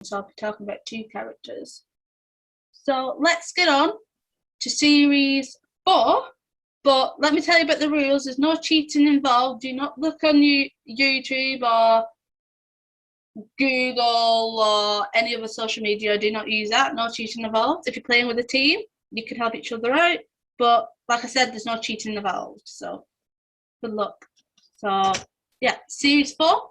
so I'll be talking about 2 characters. So let's get on to series 4. But let me tell you about the rules. There's no cheating involved. Do not look on YouTube or Google or any other social media. Do not use that. No cheating involved. If you're playing with a team, you can help each other out. But like I said, there's no cheating involved. So good luck. So yeah, series 4.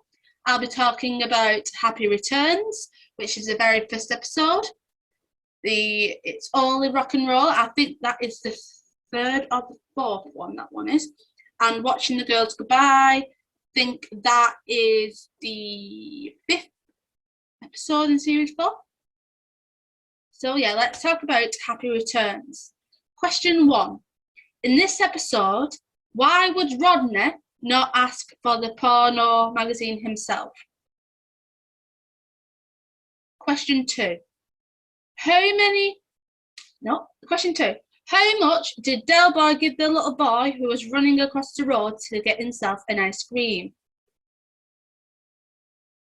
I'll be talking about Happy Returns, which is the very first episode. It's only rock and roll. I think that is the 3rd or the 4th one. That one is. And Watching the Girls Goodbye. I think that is the 5th episode in series 4. So yeah, let's talk about Happy Returns. Question 1. In this episode, why would Rodney not ask for the porno magazine himself? Question 2. Question 2. How much did Del Boy give the little boy who was running across the road to get himself an ice cream?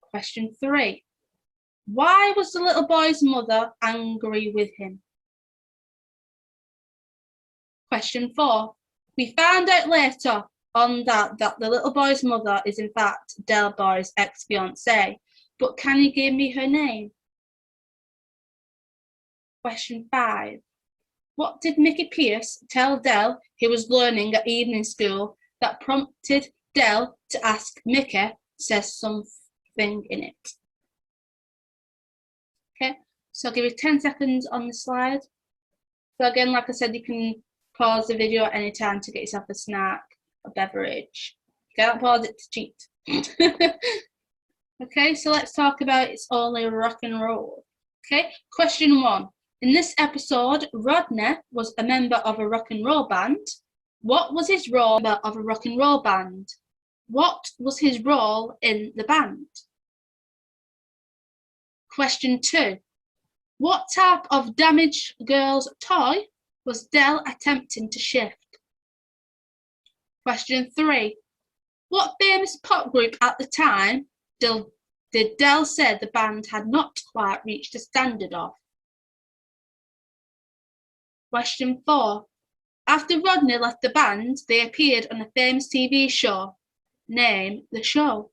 Question 3. Why was the little boy's mother angry with him? Question 4. We found out later on that the little boy's mother is in fact Del Boy's ex-fiancée, but can you give me her name? Question 5. What did Mickey Pierce tell Del he was learning at evening school that prompted Del to ask Mickey says something in it? Okay, so I'll give you 10 seconds on the slide. So again, like I said, you can pause the video at any time to get yourself a snack, a beverage. You can't pause it to cheat. Okay, so let's talk about It's Only Rock and Roll. Okay, question 1. In this episode, Rodney was a member of a rock and roll band. What was his role of a rock and roll band? What was his role in the band? Question 2. What type of damaged girl's toy was Del attempting to shift? Question 3. What famous pop group at the time did Del say the band had not quite reached the standard of? Question 4. After Rodney left the band, they appeared on a famous TV show. Name the show.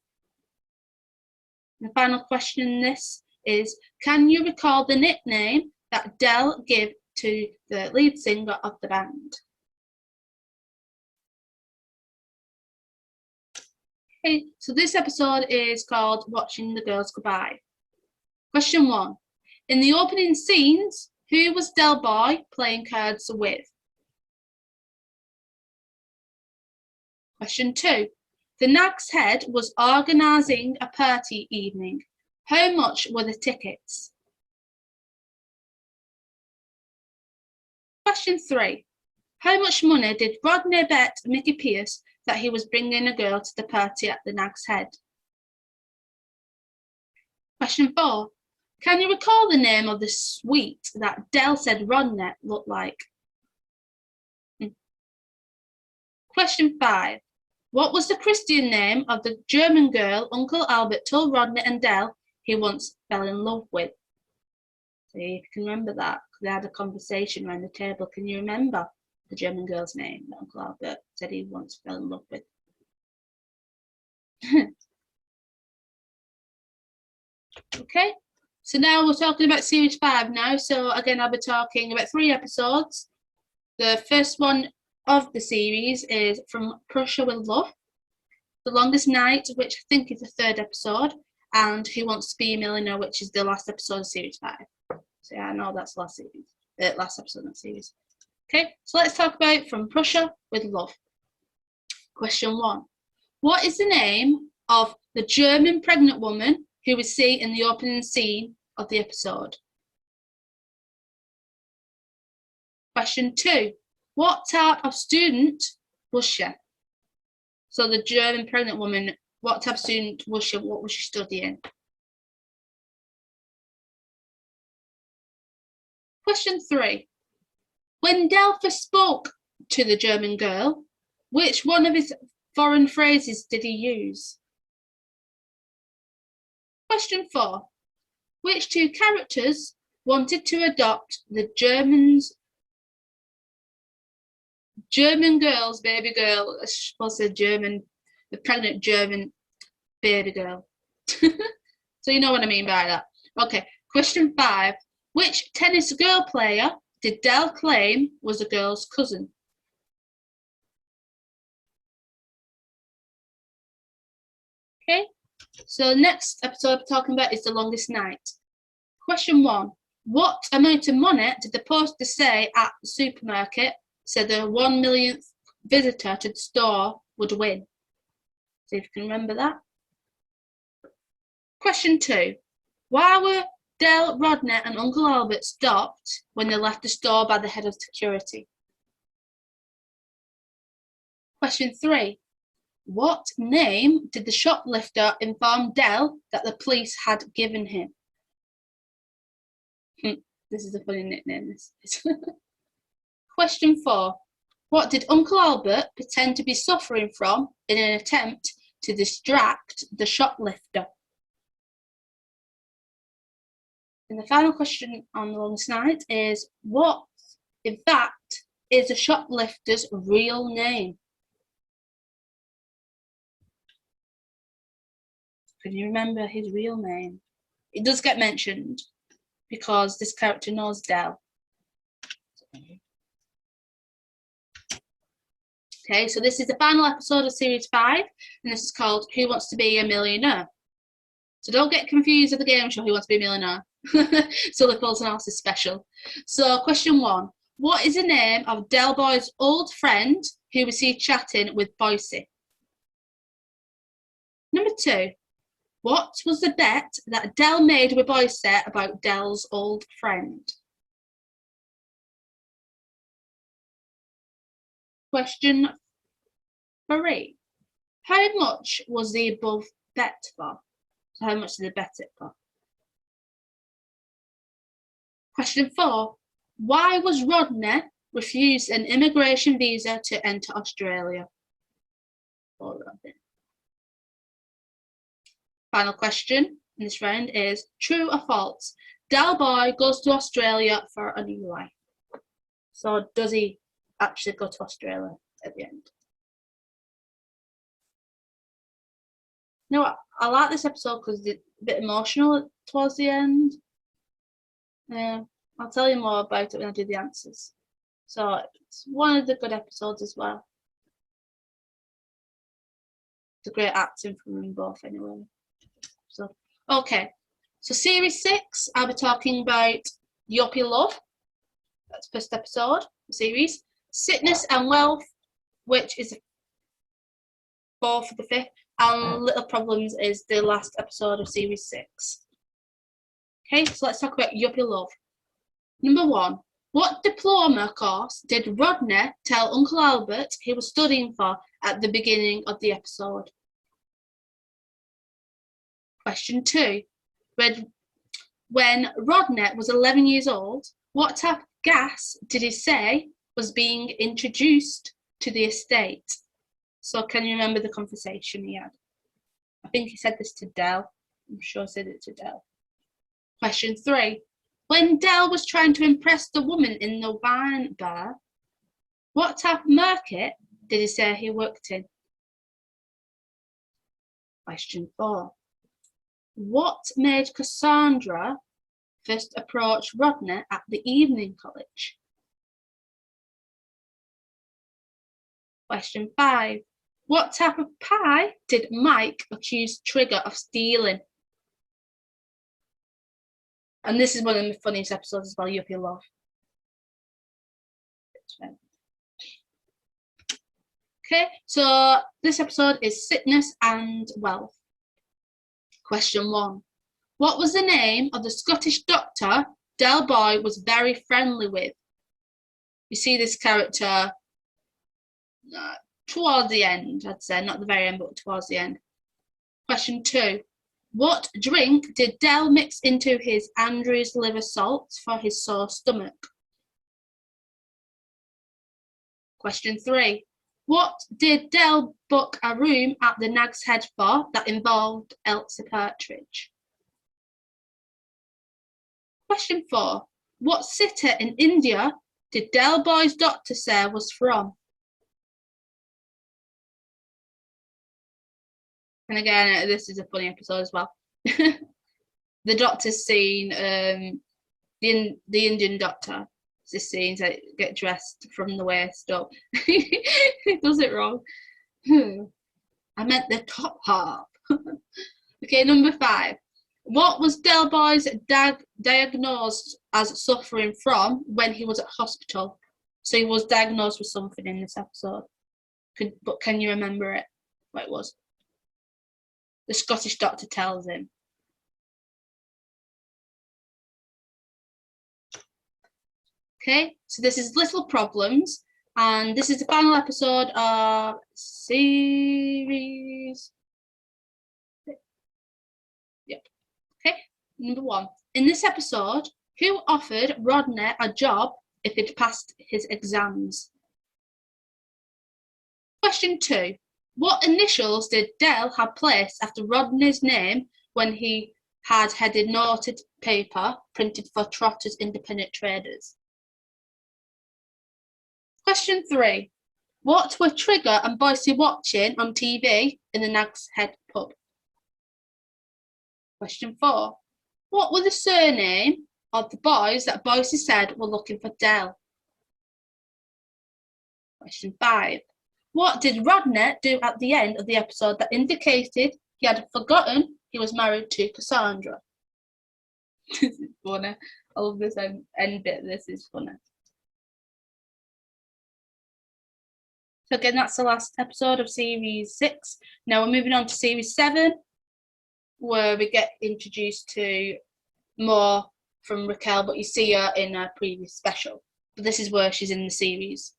The final question in this is, can you recall the nickname that Del gave to the lead singer of the band? Okay, so this episode is called Watching the Girls Goodbye. Question 1. In the opening scenes, who was Del Boy playing cards with? Question 2. The Nag's Head was organising a party evening. How much were the tickets? Question 3. How much money did Rodney bet Mickey Pierce that he was bringing a girl to the party at the Nag's Head? Question 4. Can you recall the name of the sweet that Del said Rodney looked like? Question 5. What was the Christian name of the German girl Uncle Albert told Rodney and Del he once fell in love with? See if you can remember that, because they had a conversation around the table. Can you remember the German girl's name that Uncle Albert said he once fell in love with? Okay, so now we're talking about series 5 now. So again, I'll be talking about 3 episodes. The first one of the series is From Prussia with Love, The Longest Night, which I think is the 3rd episode, and Who Wants to Be a Millionaire, which is the last episode of series 5. So yeah, I know that's the last episode of the series. Okay, so let's talk about From Prussia with Love. Question 1. What is the name of the German pregnant woman who we see in the opening scene of the episode? Question 2. What type of student was she? So the German pregnant woman, what type of student was she? What was she studying? Question 3. When Del first spoke to the German girl, which one of his foreign phrases did he use? Question 4. Which two characters wanted to adopt the German girl's baby girl? I suppose the pregnant German baby girl. So you know what I mean by that. Okay, question 5. Which tennis girl player did Del claim was the girl's cousin? Okay, so next episode we're talking about is The Longest Night. Question 1. What amount of money did the poster say at the supermarket said the 1 millionth visitor to the store would win? See if you can remember that. Question 2. Why were Del, Rodney and Uncle Albert stopped when they left the store by the head of security? Question 3. What name did the shoplifter inform Del that the police had given him? This is a funny nickname, this is. Question 4. What did Uncle Albert pretend to be suffering from in an attempt to distract the shoplifter? And the final question on The Longest Night is, what, in fact, is the shoplifter's real name? Can you remember his real name? It does get mentioned because this character knows Del. Okay, so this is the final episode of Series 5, and this is called Who Wants to Be a Millionaire? So don't get confused with the game show Who Wants to Be a Millionaire. Sully Fulton House is special. So question 1. What is the name of Del Boy's old friend who we see chatting with Boycie? Number 2. What was the bet that Del made with Boycie about Del's old friend? Question 3. How much was the above bet for? So how much did they bet it for? Question 4. Why was Rodney refused an immigration visa to enter Australia? Final question in this round is true or false? Del Boy goes to Australia for a new life. So does he actually go to Australia at the end? No, I like this episode because it's a bit emotional towards the end. I'll tell you more about it when I do the answers. So it's one of the good episodes as well. It's a great acting from them both anyway. So okay, so Series 6, I'll be talking about Yuppie Love. That's the first episode of the series. Sickness and Wealth, which is the 4th of the 5th. And Little Problems is the last episode of Series 6. Okay, so let's talk about Yuppie Love. Number 1. What diploma course did Rodney tell Uncle Albert he was studying for at the beginning of the episode? Question 2. When Rodney was 11 years old, what type of gas did he say was being introduced to the estate? So can you remember the conversation he had? I think he said this to Del. I'm sure he said it to Del. Question 3. When Del was trying to impress the woman in the wine bar, what type of market did he say he worked in? Question 4. What made Cassandra first approach Rodney at the evening college? Question 5. What type of pie did Mike accuse Trigger of stealing? And this is one of the funniest episodes as well, Yuppie Love. Okay, so this episode is Sickness and Wealth. Question 1. What was the name of the Scottish doctor Del Boy was very friendly with? You see this character towards the end, I'd say, not the very end, but towards the end. Question 2. What drink did Del mix into his Andrew's liver salts for his sore stomach? Question 3. What did Del book a room at the Nag's Head for that involved Elsie Partridge? Question 4. What city in India did Del Boy's doctor say was from? And again, this is a funny episode as well. The doctor's scene, the Indian doctor, this scene to get dressed from the waist up. He does it wrong. I meant the top half. Okay, number 5. What was Del Boy's diagnosed as suffering from when he was at hospital? So he was diagnosed with something in this episode. But can you remember it? What it was? The Scottish doctor tells him. Okay, so this is Little Problems, and this is the final episode of series. Yep. Okay, number 1. In this episode, who offered Rodney a job if he'd passed his exams? Question 2. What initials did Del have placed after Rodney's name when he had headed noted paper printed for Trotter's Independent Traders? Question 3. What were Trigger and Boise watching on TV in the Nag's Head pub? Question 4. What were the surname of the boys that Boise said were looking for Del? Question 5. What did Rodney do at the end of the episode that indicated he had forgotten he was married to Cassandra? This is funny. I love this end bit. This is funny. So again, that's the last episode of Series 6. Now we're moving on to Series 7, where we get introduced to more from Raquel, but you see her in a previous special. But this is where she's in the series.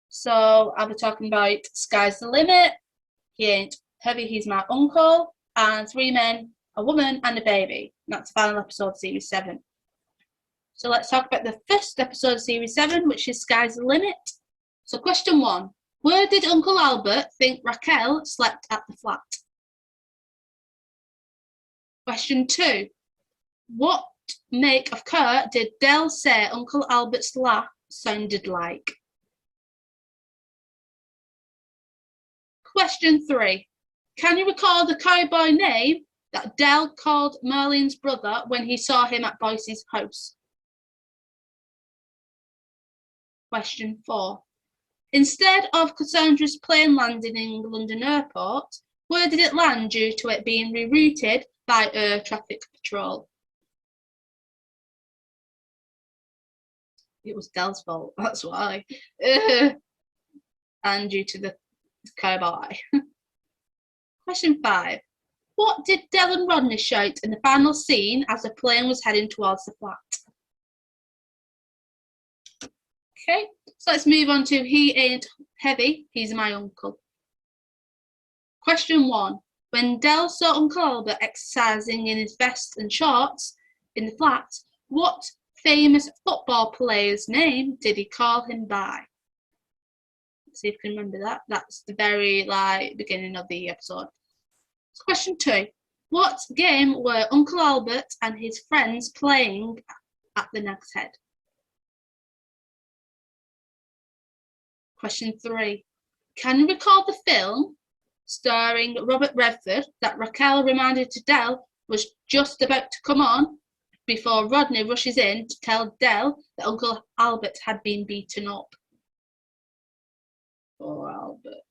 So I'll be talking about Sky's the Limit, He Ain't Heavy, He's My Uncle, and 3 Men, a Woman, and a Baby. And that's the final episode of Series 7. So let's talk about the first episode of Series 7, which is Sky's the Limit. So question 1. Where did Uncle Albert think Raquel slept at the flat? Question 2. What make of car did Del say Uncle Albert's laugh sounded like? Question 3. Can you recall the cowboy name that Del called Merlin's brother when he saw him at Boise's house? Question 4. Instead of Cassandra's plane landing in London Airport, where did it land due to it being rerouted by air traffic patrol? It was Del's fault, that's why. And due to the cowboy. Question 5. What did Del and Rodney shout in the final scene as the plane was heading towards the flat? Okay, so let's move on to He Ain't Heavy, He's My Uncle. Question 1. When Del saw Uncle Albert exercising in his vest and shorts in the flat, what famous football player's name did he call him by? Let's see if you can remember that. That's the very beginning of the episode. So question 2. What game were Uncle Albert and his friends playing at the Nag's Head? Question 3. Can you recall the film starring Robert Redford that Raquel reminded to Del was just about to come on before Rodney rushes in to tell Del that Uncle Albert had been beaten up? Poor Albert.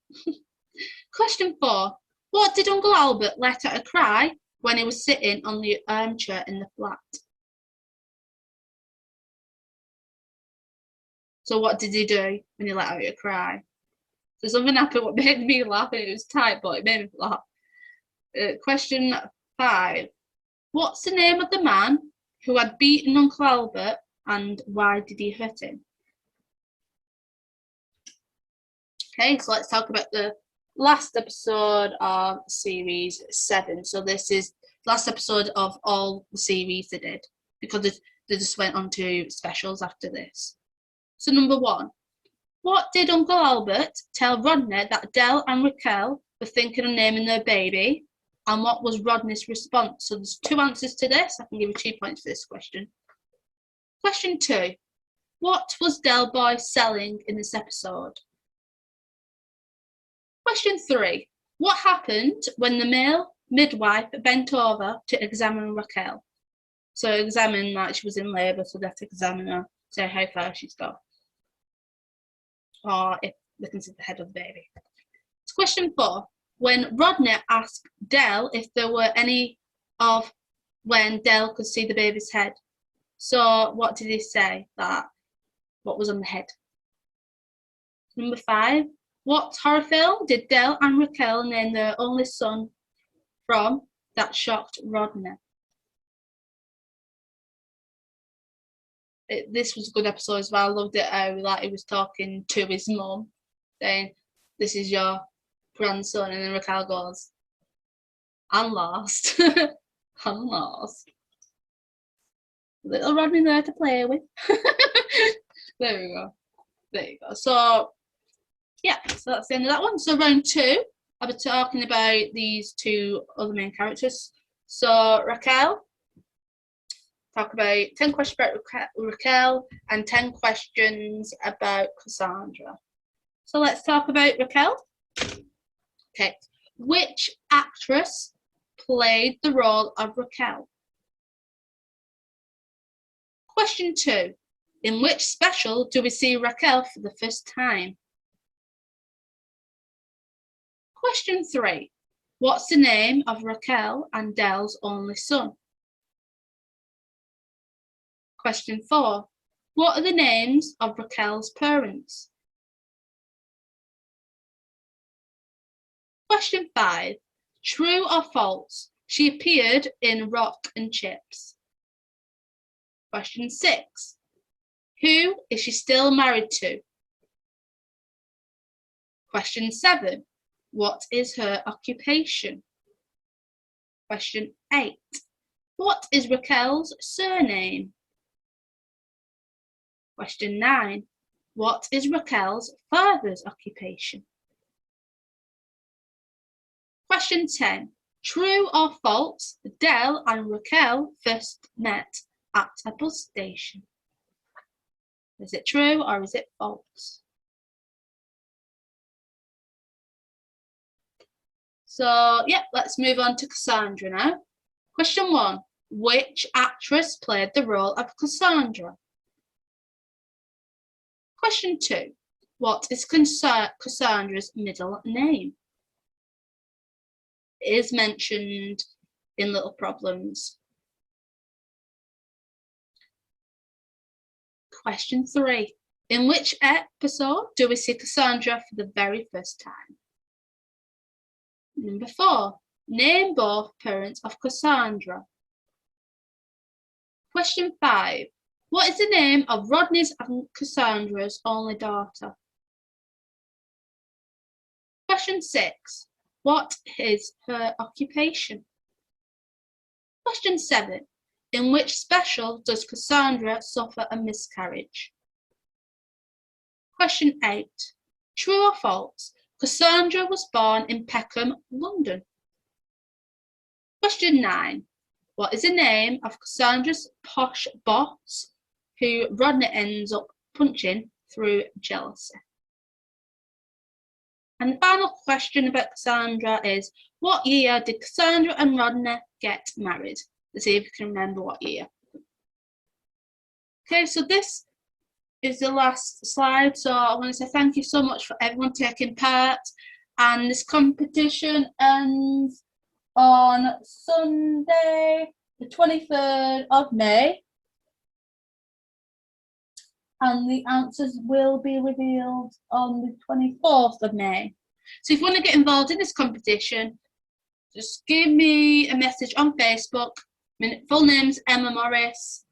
Question 4. What did Uncle Albert let out a cry when he was sitting on the armchair in the flat? So what did he do when he let out a cry? So something happened what made me laugh, and it was tight, but it made me laugh. Question 5. What's the name of the man who had beaten Uncle Albert, and why did he hurt him? Okay, so let's talk about the last episode of Series 7. So this is the last episode of all the series they did, because they just went on to specials after this. So number 1. What did Uncle Albert tell Rodney that Del and Raquel were thinking of naming their baby? And what was Rodney's response? So there's 2 answers to this. I can give you 2 points for this question. Question 2. What was Del Boy selling in this episode? Question 3. What happened when the male midwife bent over to examine Raquel? So examine like she was in labour, so they have to examine her, say how far she's got. Or if they can see the head of the baby. It's question 4. When Rodney asked Del if there were any of when Del could see the baby's head. So what did he say? That what was on the head? Number 5. What horror film did Del and Raquel name their only son from that shocked Rodney? This was a good episode as well. I loved it how like he was talking to his mum, saying, "This is your grandson," and then Raquel goes, "I'm lost." I'm lost. Little Rodney there to play with. There we go. There you go. So yeah, so that's the end of that one. So round 2, I'll be talking about these 2 other main characters. So Raquel, talk about 10 questions about Raquel and 10 questions about Cassandra. So let's talk about Raquel. Okay, which actress played the role of Raquel? Question 2, in which special do we see Raquel for the first time? Question 3, what's the name of Raquel and Del's only son? Question 4, what are the names of Raquel's parents? Question 5, true or false, she appeared in Rock and Chips. Question 6, who is she still married to? Question 7, what is her occupation? Question 8, what is Raquel's surname? Question 9, what is Raquel's father's occupation? Question 10, true or false, Del and Raquel first met at a bus station. Is it true or is it false? So, yeah, let's move on to Cassandra now. Question 1, which actress played the role of Cassandra? Question 2, what is Cassandra's middle name? It is mentioned in Little Problems. Question 3, in which episode do we see Cassandra for the very first time? Number 4, name both parents of Cassandra. Question 5, what is the name of Rodney's and Cassandra's only daughter? Question 6, what is her occupation? Question 7, in which special does Cassandra suffer a miscarriage? Question 8, true or false, Cassandra was born in Peckham, London. Question 9, what is the name of Cassandra's posh boss who Rodney ends up punching through jealousy? And the final question about Cassandra is, what year did Cassandra and Rodney get married? Let's see if you can remember what year. Okay, so this is the last slide. So I want to say thank you so much for everyone taking part. And this competition ends on Sunday, the 23rd of May. And the answers will be revealed on the 24th of May. So if you want to get involved in this competition, just give me a message on Facebook. My full name's Emma Morris,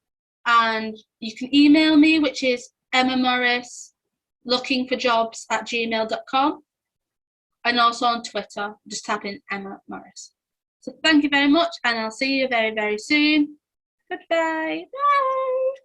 and you can email me, which is emmamorris.lookingforjobs@gmail.com, and also on Twitter, just type in Emma Morris. So thank you very much, and I'll see you very, very soon. Goodbye. Bye.